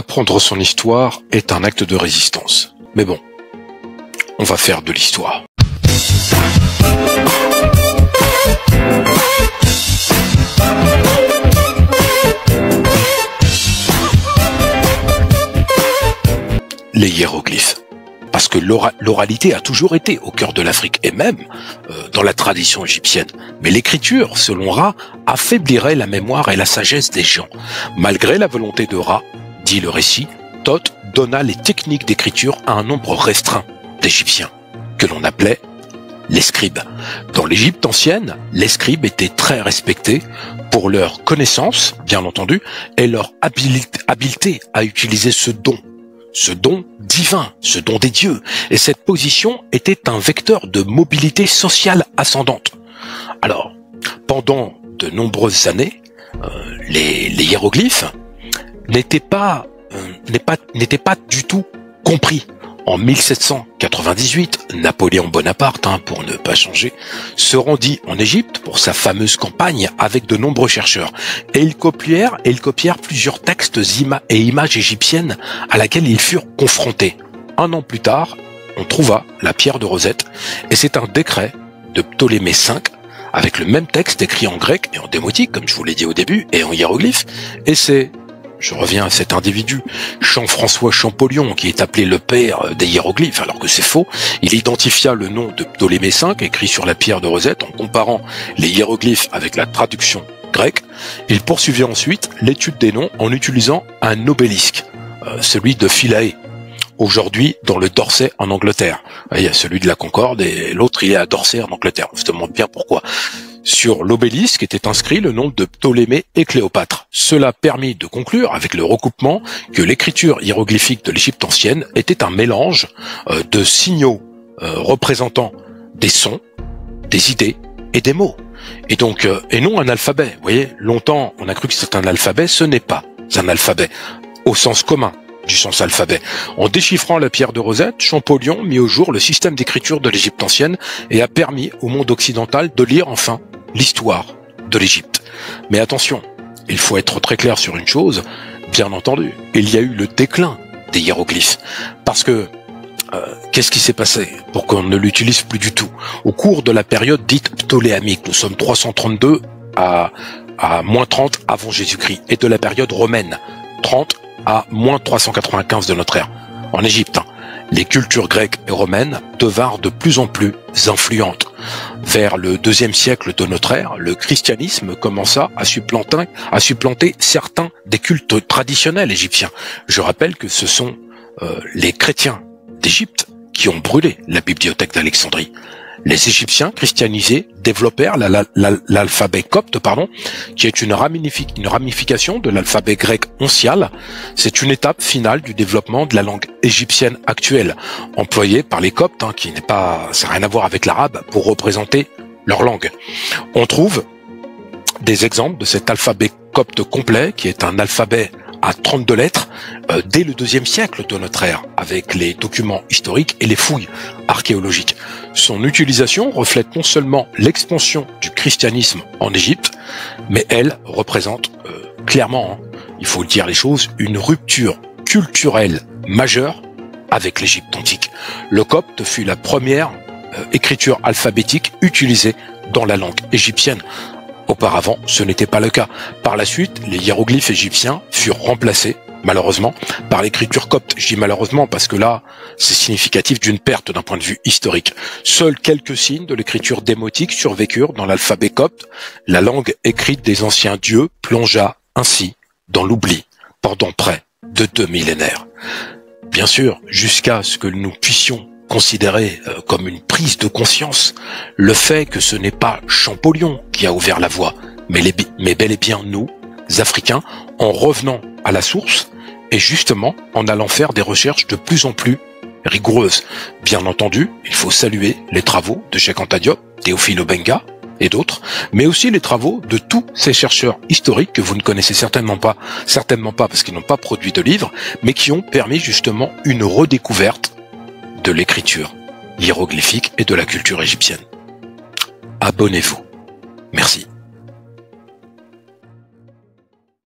Apprendre son histoire est un acte de résistance. Mais bon, on va faire de l'histoire. Les hiéroglyphes. Parce que l'oralité a toujours été au cœur de l'Afrique, et même dans la tradition égyptienne. Mais l'écriture, selon Ra, affaiblirait la mémoire et la sagesse des gens. Malgré la volonté de Ra, dit le récit, Thoth donna les techniques d'écriture à un nombre restreint d'Égyptiens, que l'on appelait les scribes. Dans l'Égypte ancienne, les scribes étaient très respectés pour leur connaissance, bien entendu, et leur habileté à utiliser ce don divin, ce don des dieux. Et cette position était un vecteur de mobilité sociale ascendante. Alors, pendant de nombreuses années, les hiéroglyphes n'étaient pas du tout compris. En 1798, Napoléon Bonaparte, pour ne pas changer, se rendit en Égypte pour sa fameuse campagne avec de nombreux chercheurs. Et ils copièrent plusieurs textes et images égyptiennes à laquelle ils furent confrontés. Un an plus tard, on trouva la pierre de Rosette, et c'est un décret de Ptolémée V, avec le même texte écrit en grec et en démotique, comme je vous l'ai dit au début, et en hiéroglyphe, et je reviens à cet individu, Jean-François Champollion, qui est appelé le père des hiéroglyphes, alors que c'est faux. Il identifia le nom de Ptolémée V, écrit sur la pierre de Rosette, en comparant les hiéroglyphes avec la traduction grecque. Il poursuivit ensuite l'étude des noms en utilisant un obélisque, celui de Philae, aujourd'hui dans le Dorset en Angleterre. Il y a celui de la Concorde et l'autre il est à Dorset en Angleterre. On se demande bien pourquoi. Sur l'obélisque était inscrit le nom de Ptolémée et Cléopâtre. Cela permit de conclure avec le recoupement que l'écriture hiéroglyphique de l'Égypte ancienne était un mélange de signaux représentant des sons, des idées et des mots. Et donc, et non un alphabet. Vous voyez, longtemps on a cru que c'était un alphabet, ce n'est pas un alphabet au sens commun du sens alphabet. En déchiffrant la pierre de Rosette, Champollion mit au jour le système d'écriture de l'Égypte ancienne et a permis au monde occidental de lire enfin l'histoire de l'Égypte. Mais attention, il faut être très clair sur une chose, bien entendu, il y a eu le déclin des hiéroglyphes. Parce que, qu'est-ce qui s'est passé pour qu'on ne l'utilise plus du tout? Au cours de la période dite ptolémique, nous sommes 332 à moins 30 avant Jésus-Christ, et de la période romaine, 30 à moins 395 de notre ère, en Égypte. Les cultures grecques et romaines devinrent de plus en plus influentes. Vers le IIe siècle de notre ère, le christianisme commença à supplanter certains des cultes traditionnels égyptiens. Je rappelle que ce sont les chrétiens d'Égypte qui ont brûlé la bibliothèque d'Alexandrie. Les Égyptiens christianisés développèrent l'alphabet copte, qui est une ramification de l'alphabet grec oncial. C'est une étape finale du développement de la langue égyptienne actuelle, employée par les coptes, ça n'a rien à voir avec l'arabe, pour représenter leur langue. On trouve des exemples de cet alphabet copte complet, qui est un alphabet à 32 lettres, dès le IIe siècle de notre ère, avec les documents historiques et les fouilles archéologiques. Son utilisation reflète non seulement l'expansion du christianisme en Égypte, mais elle représente clairement, il faut dire les choses, une rupture culturelle majeure avec l'Égypte antique. Le copte fut la première écriture alphabétique utilisée dans la langue égyptienne. Auparavant, ce n'était pas le cas. Par la suite, les hiéroglyphes égyptiens furent remplacés, malheureusement, par l'écriture copte. Je dis malheureusement parce que là, c'est significatif d'une perte d'un point de vue historique. Seuls quelques signes de l'écriture démotique survécurent dans l'alphabet copte. La langue écrite des anciens dieux plongea ainsi dans l'oubli pendant près de 2 millénaires. Bien sûr, jusqu'à ce que nous puissions considérer comme une prise de conscience le fait que ce n'est pas Champollion qui a ouvert la voie, mais bel et bien nous, Africains, en revenant à la source et justement en allant faire des recherches de plus en plus rigoureuses. Bien entendu, il faut saluer les travaux de Cheikh Anta Diop, Théophile Obenga et d'autres, mais aussi les travaux de tous ces chercheurs historiques que vous ne connaissez certainement pas parce qu'ils n'ont pas produit de livres, mais qui ont permis justement une redécouverte de l'écriture hiéroglyphique et de la culture égyptienne. Abonnez-vous. Merci.